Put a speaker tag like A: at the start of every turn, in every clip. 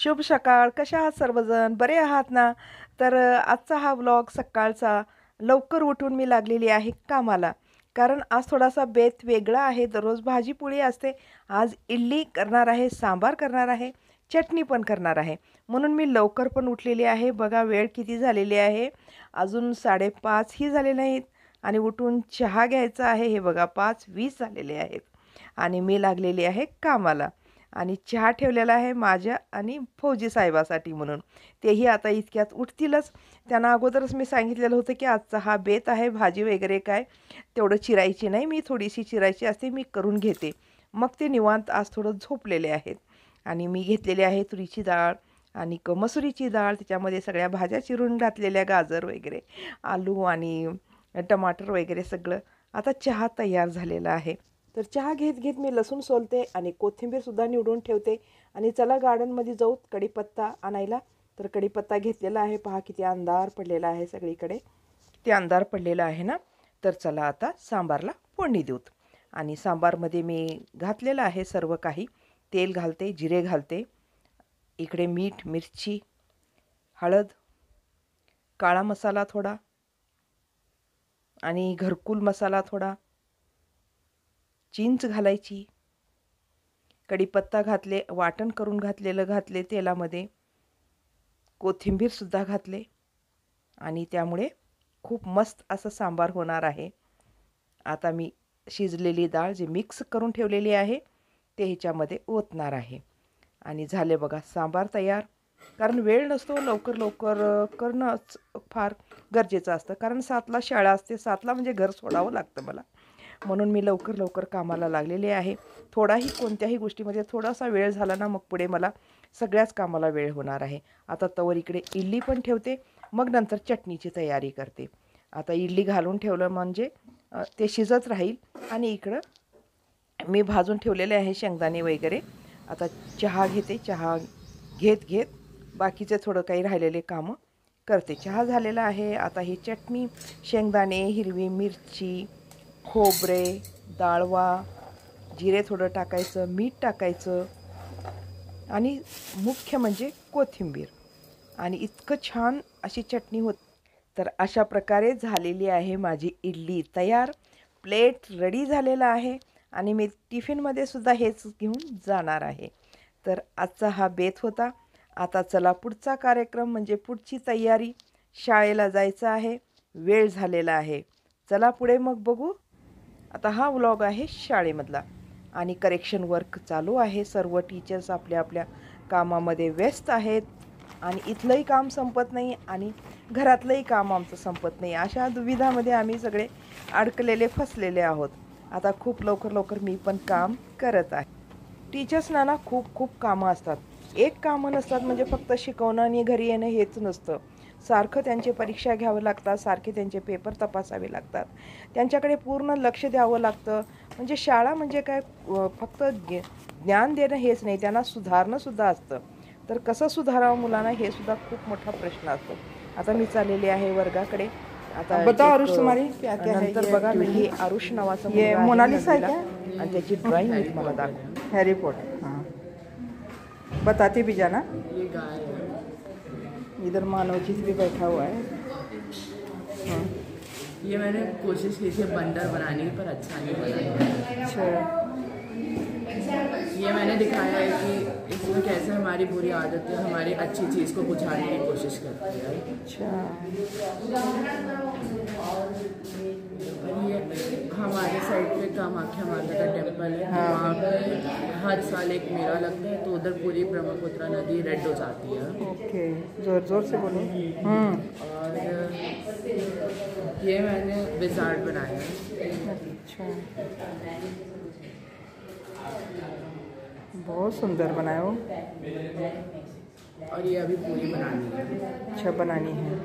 A: शुभ सकाळ. कशा आहात सर्वजण? बरे आहात ना? तर आजचा हा व्लॉग सकाळचा लवकर उठून मी लागलेली आहे कामाला. कारण आज थोडासा बेत वेगळा आहे. दररोज भाजी-पोळी असते. आज इडली करणार आहे, सांबार करणार आहे, चटणी पण करणार आहे. म्हणून मी लवकर पण उठलेली आहे. बघा वेळ किती झालेली आहे. अजून 5:30 ही झाले नाहीत आणि उठून चहा घ्यायचा आहे. हे बघा 5:20 झालेले आहेत आणि मी लागलेली आहे कामाला. आणि चहा ठेवलेला आहे माझ्या आणि फौजी साहेबासाठी म्हणून. तेही आता इतक्यात उठतीलच. त्यांना अगोदरच मी सांगितलेलं होतं की आजचा हा बेत आहे, भाजी वगैरे काय तेवढं चिरायची नाही, मी थोडीशी चिरायची असते, मी करून घेते. मग ते निवांत आज थोडं झोपलेले आहेत. आणि मी घेतलेली आहे तुरीची डाळ आणि मसुरीची डाळ, त्याच्यामध्ये सगळ्या भाज्या चिरून घातलेल्या, गाजर वगैरे, आलू आणि टमाटर वगैरे सगळं. आता चहा तयार झालेला आहे. तर चहा घेत घेत मी लसूण सोलते आणि कोथिंबीरसुद्धा निवडून ठेवते. आणि चला गार्डनमध्ये जाऊ कढीपत्ता आणायला. तर कढीपत्ता घेतलेला आहे. पहा किती अंधार पडलेला आहे सगळीकडे. किती अंधार पडलेला आहे ना. तर चला आता सांबारला फोडणी देऊत. आणि सांबारमध्ये मी घातलेलं आहे सर्व काही. तेल घालते, जिरे घालते, इकडे मीठ, मिरची, हळद, काळा मसाला थोडा आणि घरकुल मसाला थोडा, चिंच घालायची, कढीपत्ता घातले, वाटण करून घातले तेलामध्ये, कोथिंबीरसुद्धा घातले आणि त्यामुळे खूप मस्त असं सांबार होणार आहे. आता मी शिजलेली डाळ जे मिक्स करून ठेवलेली आहे ते ह्याच्यामध्ये ओतणार आहे. आणि झाले बघा सांबार तयार. कारण वेळ नसतो, लवकर लवकर करणंच फार गरजेचं असतं. कारण 7ला शाळा असते, 7ला म्हणजे घर सोडावं लागतं मला. म्हणून मी लवकर लवकर कामाला लागलेले आहे. थोडाही कोणत्याही गोष्टीमध्ये थोडासा वेळ झाला ना, मग पुढे मला सगळ्याच कामाला वेळ होणार आहे. आता तवर इकडे इडली पण ठेवते, मग नंतर चटणीची तयारी करते. आता इडली घालून ठेवलं म्हणजे ते शिजत राहील. आणि इकडं मी भाजून ठेवलेले आहे शेंगदाणे वगैरे. आता चहा घेते. चहा घेत घेत बाकीचे थोडं काही राहिलेले कामं करते. चहा झालेला आहे. आता ही चटणी, शेंगदाणे, हिरवी मिरची, खोबरे, डाळवा, जिरे थोडं टाकायचं, मीठ टाकायचं आणि मुख्य म्हणजे कोथिंबीर. आणि इतकं छान अशी चटणी होत. तर अशा प्रकारे झालेली आहे माझी इडली तयार. प्लेट रेडी झालेला आहे आणि मी टिफिनमध्ये सुद्धा हेच घेऊन जाणार आहे. तर आजचा हा बेत होता. आता चला पुढचा कार्यक्रम म्हणजे पुढची तयारी. शाळेला जायचं आहे, वेळ झालेला आहे. चला पुढे मग बघू. आता हा व्लॉग आहे शाळेमधला आणि करेक्शन वर्क चालू आहे. सर्व टीचर्स आपल्या आपल्या कामामध्ये व्यस्त आहेत आणि इथलंही काम संपत नाही आणि घरातलंही काम आमचं संपत नाही. अशा दुविधामध्ये आम्ही सगळे अडकलेले, फसलेले आहोत. आता खूप लवकर लवकर मी पण काम करत आहे. टीचर्सना ना खूप खूप कामं असतात. एक कामं नसतात म्हणजे फक्त शिकवणं आणि घरी येणं हेच नसतं. सारखं त्यांचे परीक्षा घ्यावं लागतात, सारखे त्यांचे पेपर तपासावे लागतात, त्यांच्याकडे पूर्ण लक्ष द्यावं लागतं. म्हणजे शाळा म्हणजे काय फक्त ज्ञान देणं हेच नाही, त्यांना सुधारणंसुद्धा असतं. तर कसं सुधारावं मुलांना हे सुद्धा खूप मोठा प्रश्न असतो. आता मी चाललेली आहे वर्गाकडे. आता
B: बताओ आरुष तुम्हारी क्या क्या है?
A: नंतर बघा मी हे आरुष नावाचं
B: ये
A: मुलगा आहे
B: मोनालिसा है
A: नववीला,
B: क्या?
A: आणि त्याची ड्रॉइंग मी तुम्हाला दाखवते.
B: Harry Potter. हाँ, बताते भी जाना. इधर मानवजीत भी बैठा हुआ है. हाँ.
C: ये मैंने कोशिश की थी बंदर बनाने की, पर अच्छा नहीं बना.
B: अच्छा.
C: ये मैंने दिखाया है कि इसमें कैसे हमारी बुरी आदतें हमारी अच्छी चीज़ को बुझाने की कोशिश करती है.
B: अच्छा.
C: और ये हमारे साइड पे कामाख्या माता का टेम्पल है.
B: हाँ.
C: वहाँ पे हर साल एक मेला लगता है, तो उधर पूरी ब्रह्मपुत्रा नदी रेड हो जाती है.
B: ओके, जोर जोर से बोलो.
C: और ये मैंने विजार्ड बनाया है.
B: अच्छा, बहुत सुंदर बनाए हो.
C: और ये अभी पूरी बनानी है.
B: अच्छा, बनानी है.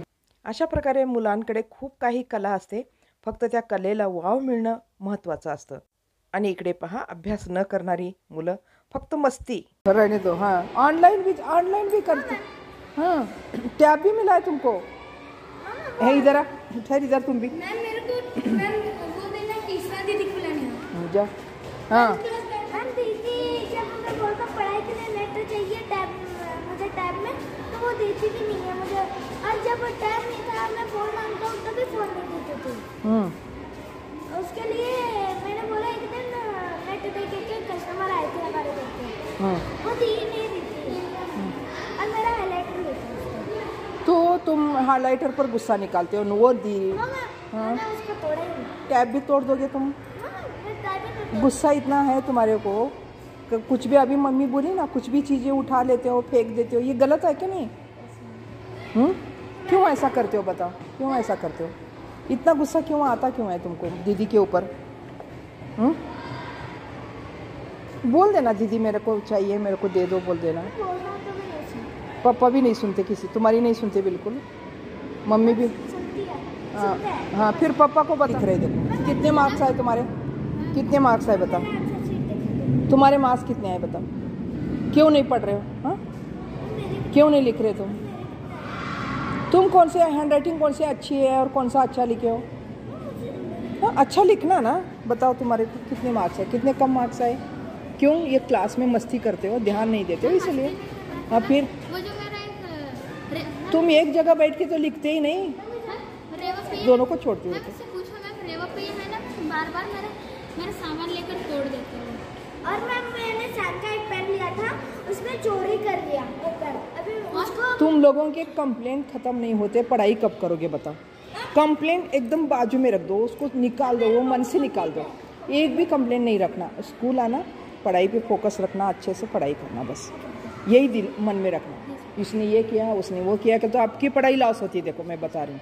A: अशा प्रकारे मुलांकडे खूप काही कला असते. फक्त त्या कलेला वाव मिळणं महत्त्वाचं असतं. आणि इकडे पहा अभ्यास न करणारी मुलं, फक्त मस्ती.
B: रहने दो. हाँ, ऑनलाइन भी करते. हाँ, टैब भी मिला है तुमको? है इधर आ. ठहर इधर तुम भी.
D: मैम मेरे को मैम वो देना तीसरा दीदी को बुलानी है.
B: जा. हाँ.
D: मैम दीदी जब मैं बोलता पढ़ाई के लिए नेट चाहिए, टैब मुझे देती भी नहीं है मुझे, और जब टाइम नहीं था मैं फ़ोन मांगता हूँ तभी फ़ोन नहीं देते थे। उसके लिए मैंने बोला एक दिन नेट देखे के कस्टमर आए थे हमारे घर पे, वो दी नहीं देती है और मेरा हाईलाइटर लेते हैं।
B: तो तुम हाइलाइटर पर गुस्सा निकालते हो, वो दी।
D: मैंने उसको तोड़ा ही नहीं।
B: टैब भी तोड़ दोगे तुम?
D: मैं टाइप ही
B: गुस्सा इतना है तुम्हारे को कि कुछ भी, अभी मम्मी बोली ना, कुछ भी चीज़ें उठा लेते हो, फेंक देते हो, ये गलत है कि नहीं? क्यों ऐसा करते हो बताओ, क्यों ऐसा करते हो? इतना गुस्सा क्यों आता, क्यों है तुमको दीदी के ऊपर? बोल देना दीदी मेरे को चाहिए, मेरे को दे दो, बोल देना।
D: बोलना तो भी नहीं सुनती।
B: पापा भी नहीं सुनते, किसी तुम्हारी नहीं सुनते बिल्कुल, मम्मी भी।
D: सुनती है,
B: हाँ
D: सुनते हैं।
B: हाँ, फिर पापा को बता रहे देखो कितने मार्क्स आए तुम्हारे, कितने मार्क्स आए बताओ,
D: मैंने आंसर शीट देखा था।
B: तुम्हारे मार्क्स कितने आए बताओ? क्यों नहीं पढ़ रहे हो? हाँ, क्यों नहीं लिख रहे तुम कौन से हैंडराइटिंग कौन सी अच्छी है और कौन सा अच्छा लिखे हो? हाँ, अच्छा लिखना ना, बताओ तुम्हारे को कितने मार्क्स है, कितने कम मार्क्स आए? क्यों? ये क्लास में मस्ती करते हो, ध्यान नहीं देते हो इसलिए। हाँ, फिर
D: वो जो मेरा एक
B: तुम एक जगह बैठ के तो लिखते ही नहीं,
D: रेवा पे
B: दोनों को छोड़ते
D: मैं
B: हो।
D: मुझसे पूछो मैम, रेवा पे है ना, बार बार मेरा सामान लेकर तोड़ देते हो। और मैम मैंने सैम का एक पेन लिया था, उसमें चोरी कर लिया वो पेन, अभी उसको
B: तुम लोगों के कंप्लेंट खत्म नहीं होते, पढ़ाई कब करोगे बताओ? कंप्लेंट एकदम बाजू में रख दो, उसको निकाल दो, वो मन से निकाल दो, एक भी कंप्लेंट नहीं रखना। स्कूल आना, पढ़ाई पे फोकस रखना, अच्छे से पढ़ाई करना, बस यही दिल मन में रखना। इसने ये किया, उसने वो किया कि तो आपकी पढ़ाई लॉस होती है, देखो मैं बता रही हूँ।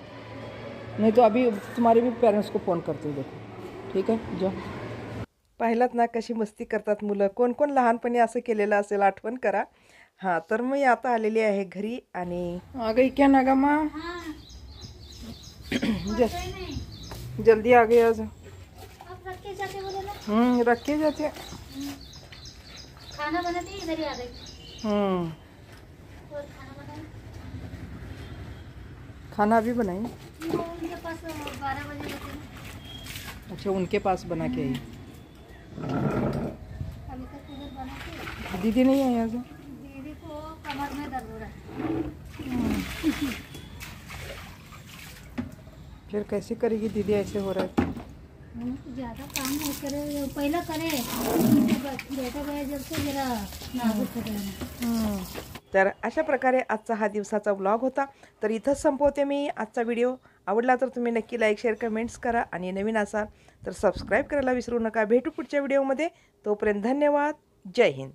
B: नहीं तो अभी तुम्हारे भी पेरेंट्स को फ़ोन करते हो, देखो, ठीक है? जो
A: पाहिलात ना कशी मस्ती करतात मुलं. कोण कोण लहानपणी असं केलेलं असेल आठवण करा. हां, तर मी आता आलेली आहे घरी आणि
B: आ गई क्या नागमा? जल्दी आ गई आज।
D: अब रख के जाते बोले ना,
B: रख के जाते।
D: खाना बनाते इधर ही आ गई। और खाना बनाए,
B: खाना भी बनाई?
D: वो उनके पास 12 बजे होते हैं।
B: अच्छा, उनके पास बना के आई।
D: अभी तक उधर बना के,
B: दीदी नहीं आई आज?
D: दीदी को कमर में दर्द हो रहा है।
B: फिर कैसे करेगी दीदी, ऐसे हो रहा है?
D: ज़्यादा काम नहीं करे, पहला करे, बेटा गया जब से जरा नाजुक हो गया।
A: तर अशा प्रकारे आजचा हा दिवसाचा व्लॉग होता. तर इथंच संपवते मी आजचा व्हिडिओ. आवडला तर तुम्ही नक्की लाईक, शेअर, कमेंट्स करा आणि नवीन असाल तर सबस्क्राईब करायला विसरू नका. भेटू पुढच्या व्हिडिओमध्ये. तोपर्यंत धन्यवाद. जय हिंद.